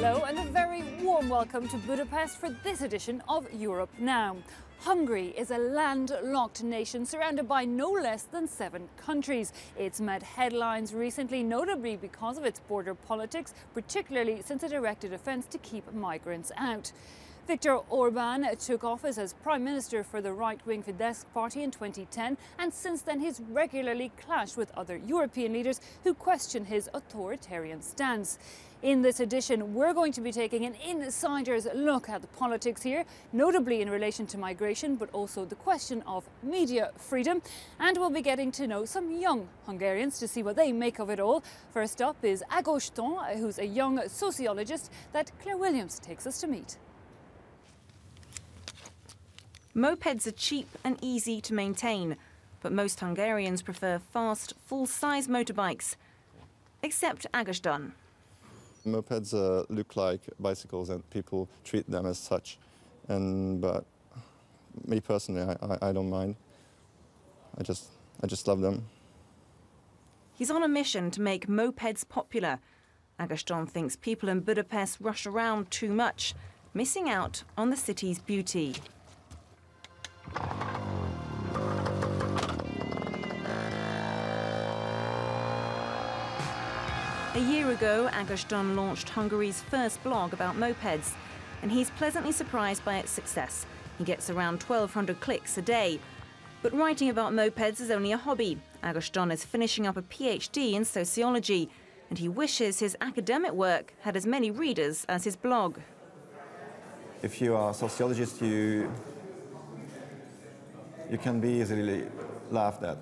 Hello and a very warm welcome to Budapest for this edition of Europe Now. Hungary is a landlocked nation surrounded by no less than 7 countries. It's made headlines recently, notably because of its border politics, particularly since it erected a fence to keep migrants out. Viktor Orban took office as Prime Minister for the right-wing Fidesz party in 2010, and since then he's regularly clashed with other European leaders who question his authoritarian stance. In this edition, we're going to be taking an insider's look at the politics here, notably in relation to migration, but also the question of media freedom. And we'll be getting to know some young Hungarians to see what they make of it all. First up is Ágoston, who's a young sociologist that Claire Williams takes us to meet. Mopeds are cheap and easy to maintain, but most Hungarians prefer fast, full-size motorbikes. Except Ágoston. Mopeds look like bicycles and people treat them as such. But me personally, I don't mind. I just love them. He's on a mission to make mopeds popular. Ágoston thinks people in Budapest rush around too much, missing out on the city's beauty. A year ago, Ágoston launched Hungary's first blog about mopeds, and he's pleasantly surprised by its success. He gets around 1,200 clicks a day. But writing about mopeds is only a hobby. Ágoston is finishing up a PhD in sociology, and he wishes his academic work had as many readers as his blog. If you are a sociologist, you can be easily laughed at.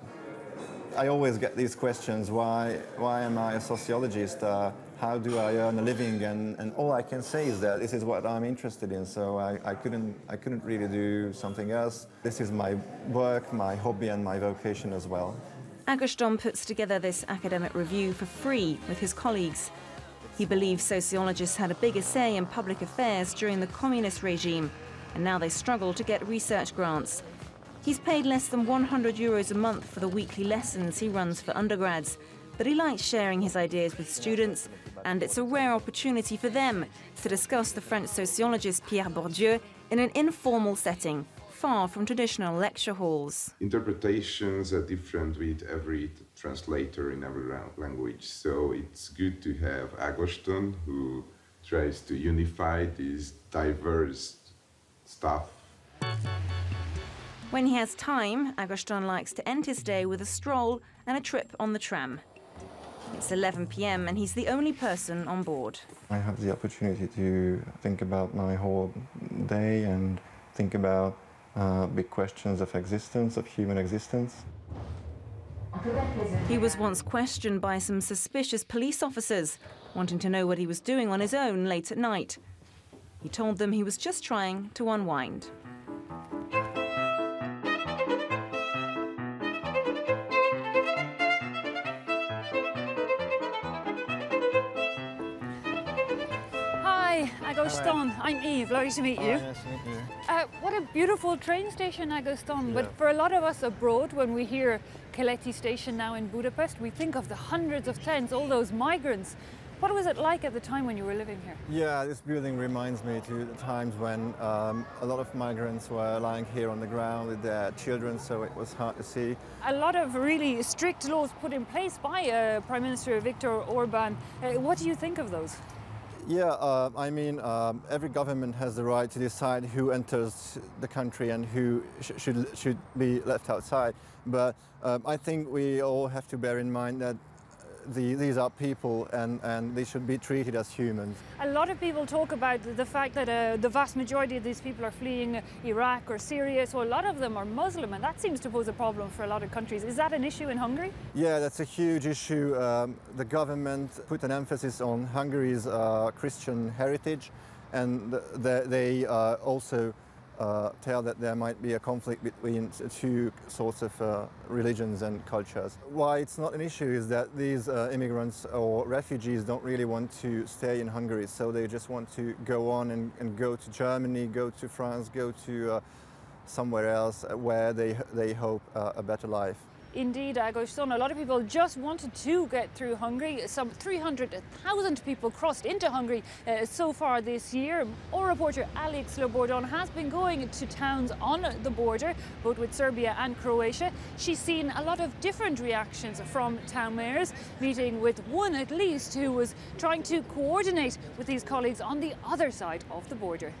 I always get these questions, why am I a sociologist? How do I earn a living? And all I can say is that this is what I'm interested in, so I couldn't really do something else. This is my work, my hobby and my vocation as well. Ágoston puts together this academic review for free with his colleagues. He believes sociologists had a bigger say in public affairs during the communist regime, and now they struggle to get research grants. He's paid less than €100 a month for the weekly lessons he runs for undergrads, but he likes sharing his ideas with students, and it's a rare opportunity for them to discuss the French sociologist Pierre Bourdieu in an informal setting, far from traditional lecture halls. Interpretations are different with every translator in every language, so it's good to have Ágoston, who tries to unify this diverse stuff. When he has time, Ágoston likes to end his day with a stroll and a trip on the tram. It's 11 p.m. and he's the only person on board. I have the opportunity to think about my whole day and think about big questions of existence, of human existence. He was once questioned by some suspicious police officers, wanting to know what he was doing on his own late at night. He told them he was just trying to unwind. Ágoston, I'm Eve, lovely to meet you. Nice to meet you. What a beautiful train station, Ágoston. But for a lot of us abroad, when we hear Keleti station now in Budapest, we think of the hundreds of tents, all those migrants. What was it like at the time when you were living here? Yeah, this building reminds me to the times when a lot of migrants were lying here on the ground with their children, so it was hard to see. A lot of really strict laws put in place by Prime Minister Viktor Orban. What do you think of those? Yeah, I mean, every government has the right to decide who enters the country and who should be left outside. But I think we all have to bear in mind that these are people and they should be treated as humans. A lot of people talk about the fact that the vast majority of these people are fleeing Iraq or Syria, so a lot of them are Muslim, and that seems to pose a problem for a lot of countries. Is that an issue in Hungary? Yeah, that's a huge issue. The government put an emphasis on Hungary's Christian heritage, and they also tell that there might be a conflict between two sorts of religions and cultures. Why it's not an issue is that these immigrants or refugees don't really want to stay in Hungary, so they just want to go on and go to Germany, go to France, go to somewhere else where they hope a better life. Indeed, Agoston, a lot of people just wanted to get through Hungary. Some 300,000 people crossed into Hungary so far this year. Our reporter Alex Lobordon has been going to towns on the border, both with Serbia and Croatia. She's seen a lot of different reactions from town mayors, meeting with one at least who was trying to coordinate with these colleagues on the other side of the border.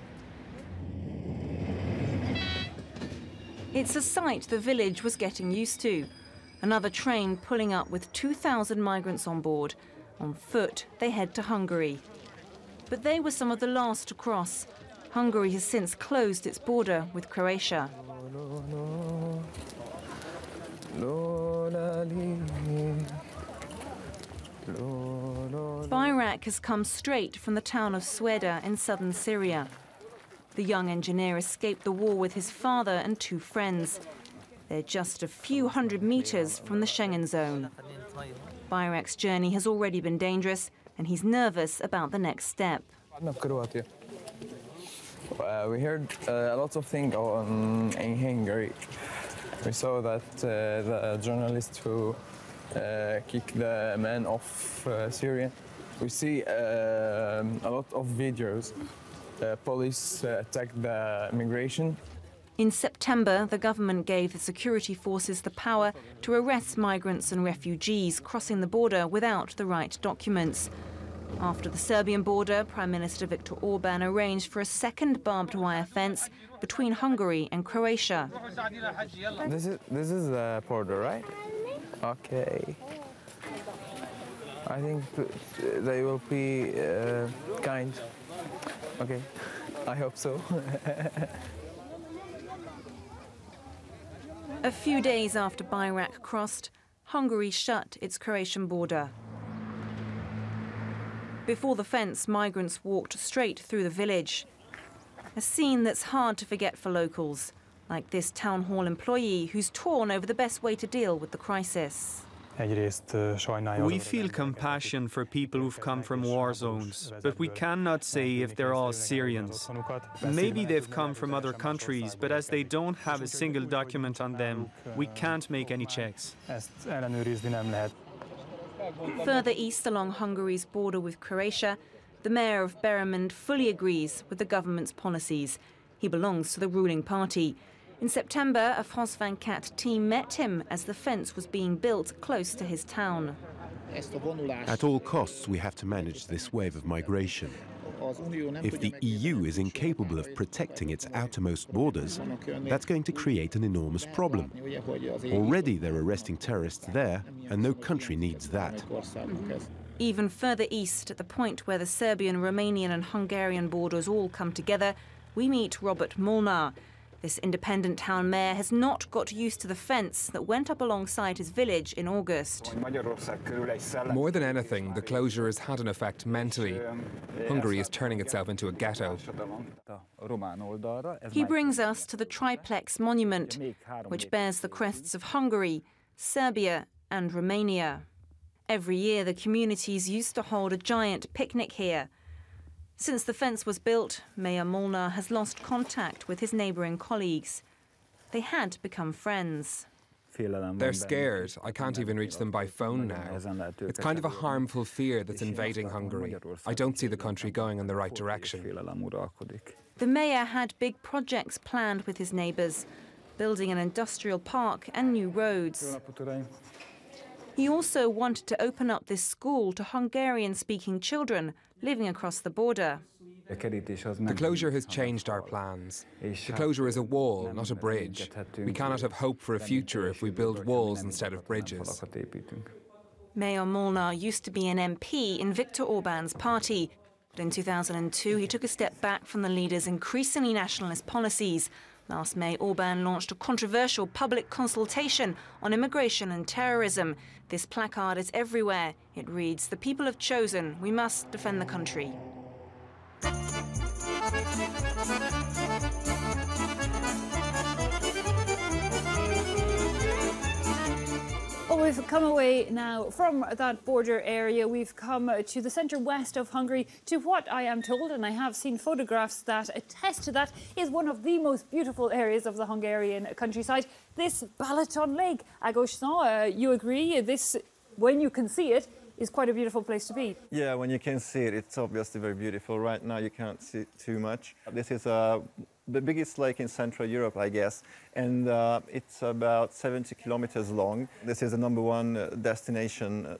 It's a sight the village was getting used to. Another train pulling up with 2,000 migrants on board. On foot, they head to Hungary. But they were some of the last to cross. Hungary has since closed its border with Croatia. Bayrak has come straight from the town of Sveda in southern Syria. The young engineer escaped the war with his father and two friends. They're just a few hundred meters from the Schengen zone. Bayrak's journey has already been dangerous, and he's nervous about the next step. We heard a lot of things in Hungary. We saw that the journalist who kicked the man off Syria. We see a lot of videos. Police attacked the immigration. In September, the government gave the security forces the power to arrest migrants and refugees crossing the border without the right documents. After the Serbian border, Prime Minister Viktor Orban arranged for a second barbed wire fence between Hungary and Croatia. This is the border, right? Okay. I think they will be kind. Okay, I hope so. A few days after Bayrak crossed, Hungary shut its Croatian border. Before the fence, migrants walked straight through the village. A scene that's hard to forget for locals, like this town hall employee who's torn over the best way to deal with the crisis. We feel compassion for people who've come from war zones, but we cannot say if they're all Syrians. Maybe they've come from other countries, but as they don't have a single document on them, we can't make any checks. Further east along Hungary's border with Croatia, the mayor of Beremond fully agrees with the government's policies. He belongs to the ruling party. In September, a Fosvancat team met him as the fence was being built close to his town. At all costs, we have to manage this wave of migration. If the EU is incapable of protecting its outermost borders, that's going to create an enormous problem. Already they're arresting terrorists there, and no country needs that. Even further east, at the point where the Serbian, Romanian and Hungarian borders all come together, we meet Robert Molnar. This independent town mayor has not got used to the fence that went up alongside his village in August. More than anything, the closure has had an effect mentally. Hungary is turning itself into a ghetto. He brings us to the triplex monument, which bears the crests of Hungary, Serbia and Romania. Every year, the communities used to hold a giant picnic here. Since the fence was built, Mayor Molnar has lost contact with his neighbouring colleagues. They had become friends. They're scared. I can't even reach them by phone now. It's kind of a harmful fear that's invading Hungary. I don't see the country going in the right direction. The mayor had big projects planned with his neighbours, building an industrial park and new roads. He also wanted to open up this school to Hungarian-speaking children living across the border. The closure has changed our plans. The closure is a wall, not a bridge. We cannot have hope for a future if we build walls instead of bridges. Mayor Molnar used to be an MP in Viktor Orban's party. But in 2002, he took a step back from the leader's increasingly nationalist policies. Last May, Orban launched a controversial public consultation on immigration and terrorism. This placard is everywhere. It reads, "The people have chosen. We must defend the country." Our we've come away now from that border area. We've come to the centre west of Hungary, to what I am told, and I have seen photographs that attest to that, is one of the most beautiful areas of the Hungarian countryside, this Balaton Lake. Agoston, you agree? This, when you can see it, is quite a beautiful place to be. Yeah, when you can see it, it's obviously very beautiful. Right now you can't see too much. This is the biggest lake in Central Europe, I guess, and it's about 70 kilometers long. This is the #1 destination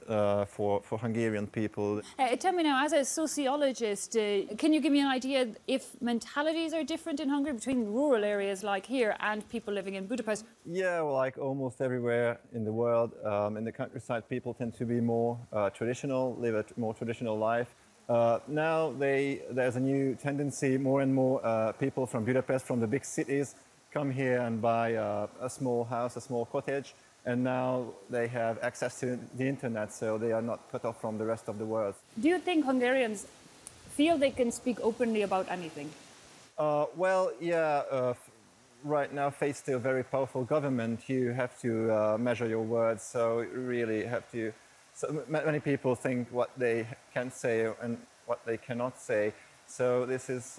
for Hungarian people. Tell me now, as a sociologist, can you give me an idea if mentalities are different in Hungary between rural areas like here and people living in Budapest? Yeah, well, like almost everywhere in the world, in the countryside, people tend to be more traditional, live a more traditional life. Now there's a new tendency, more and more people from Budapest, from the big cities, come here and buy a small house, a small cottage, and now they have access to the internet, so they are not cut off from the rest of the world. Do you think Hungarians feel they can speak openly about anything? Well, yeah, right now, faced to a very powerful government, you have to measure your words, so you really have to. So many people think what they can say and what they cannot say. So this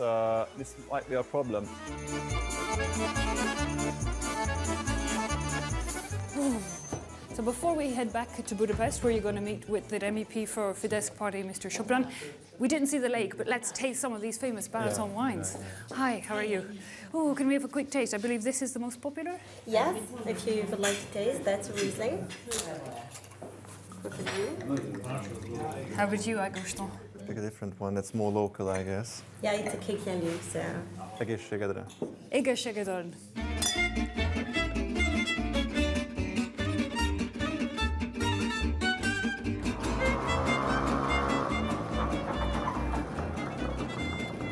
might be a problem. So before we head back to Budapest, where you're going to meet with the MEP for Fidesz party, Mr. Sopran, we didn't see the lake, but let's taste some of these famous Balaton wines. Hi, how are you? Oh, can we have a quick taste? I believe this is the most popular? Yes, if you would like to taste, that's Riesling. How about you, Agoston? Pick a different one that's more local, I guess. Yeah, it's a kékjenlő, so. Egészségedre. Egészségedre.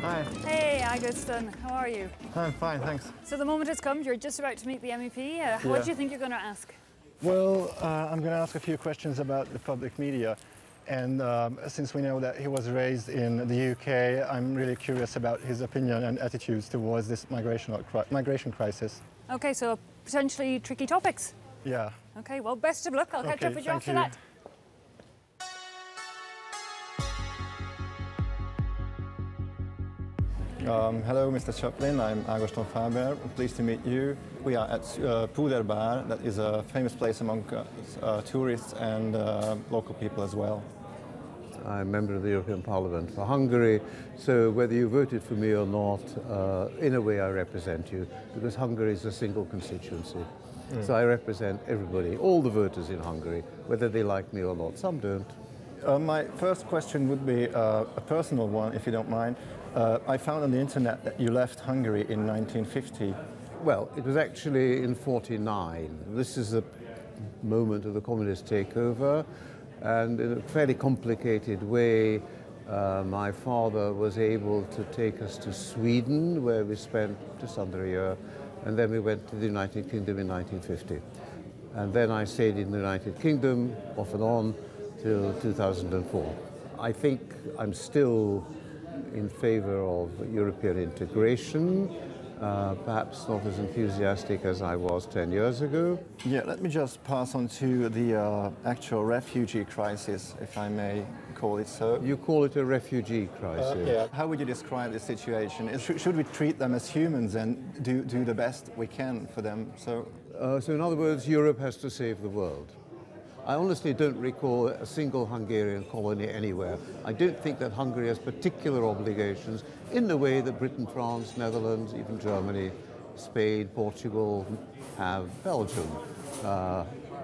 Hi. Hey, Agoston, how are you? I'm fine, thanks. So the moment has come, you're just about to meet the MEP. What do you think you're going to ask? Well, I'm going to ask a few questions about the public media. And since we know that he was raised in the UK, I'm really curious about his opinion and attitudes towards this migration crisis. Okay, so potentially tricky topics. Yeah. Okay, well, best of luck. I'll catch up with you after that. Hello, Mr. Chaplin. I'm Agoston Faber. I'm pleased to meet you. We are at Puder Bar. That is a famous place among tourists and local people as well. I'm a member of the European Parliament for Hungary, so whether you voted for me or not, in a way I represent you, because Hungary is a single constituency. So I represent everybody, all the voters in Hungary, whether they like me or not. Some don't. My first question would be a personal one, if you don't mind. I found on the internet that you left Hungary in 1950. Well, it was actually in 49. This is the moment of the communist takeover, and in a fairly complicated way, my father was able to take us to Sweden, where we spent just under a year, and then we went to the United Kingdom in 1950. And then I stayed in the United Kingdom, off and on, till 2004. I think I'm still in favor of European integration, perhaps not as enthusiastic as I was 10 years ago. Yeah, let me just pass on to the actual refugee crisis, if I may call it so. You call it a refugee crisis? Yeah. How would you describe the situation? Should we treat them as humans and do the best we can for them? So in other words, Europe has to save the world. I honestly don't recall a single Hungarian colony anywhere. I don't think that Hungary has particular obligations in the way that Britain, France, Netherlands, even Germany, Spain, Portugal have, Belgium.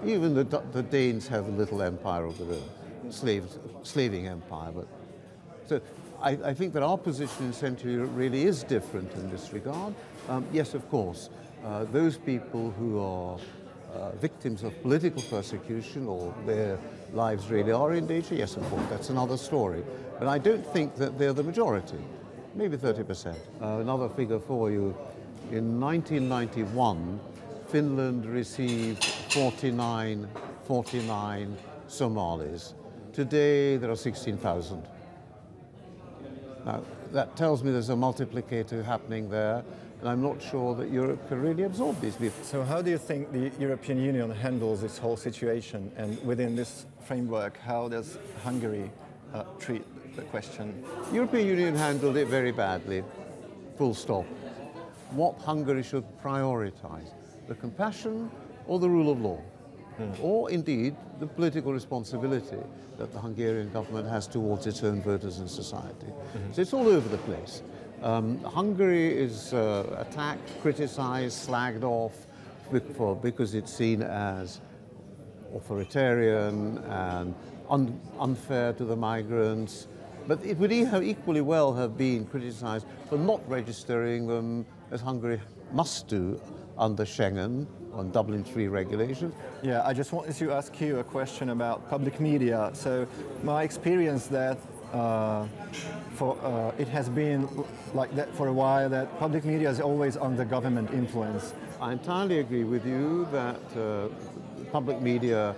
Even the Danes have a little empire of their own, slaving empire. But so I think that our position in Central Europe really is different in this regard. Yes, of course, those people who are victims of political persecution or their lives really are in danger, yes, of course, that's another story. But I don't think that they're the majority, maybe 30%. Another figure for you, in 1991, Finland received 49 Somalis. Today, there are 16,000. Now, that tells me there's a multiplicator happening there, and I'm not sure that Europe can really absorb these people. So how do you think the European Union handles this whole situation? And within this framework, how does Hungary treat the question? The European Union handled it very badly, full stop. What Hungary should prioritize, the compassion or the rule of law? Or indeed the political responsibility that the Hungarian government has towards its own voters and society. So it's all over the place. Hungary is attacked, criticized, slagged off because it's seen as authoritarian and unfair to the migrants. But it would equally well have been criticized for not registering them, as Hungary must do under Schengen on Dublin III regulations. Yeah, I just wanted to ask you a question about public media. So my experience that it has been like that for a while, that public media is always under government influence. I entirely agree with you that public media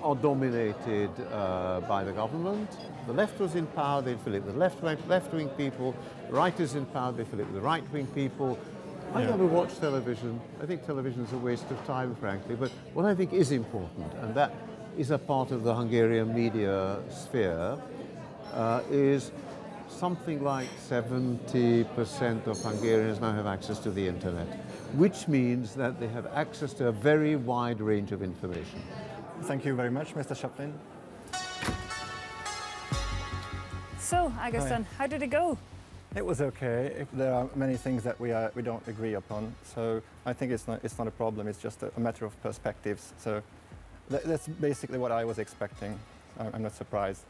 are dominated by the government. The left was in power, they fill it with left-wing people. The right is in power, they fill it with the right-wing people. I never watch television. I think television is a waste of time, frankly. But what I think is important, and that is a part of the Hungarian media sphere, is something like 70% of Hungarians now have access to the internet, which means that they have access to a very wide range of information. Thank you very much, Mr. Chaplin. So, Agustin, how did it go? It was okay. There are many things that we don't agree upon, so I think it's not a problem. It's just a matter of perspectives. So that's basically what I was expecting. I'm not surprised.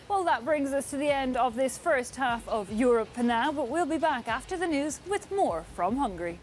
Well, that brings us to the end of this first half of Europe Now, but we'll be back after the news with more from Hungary.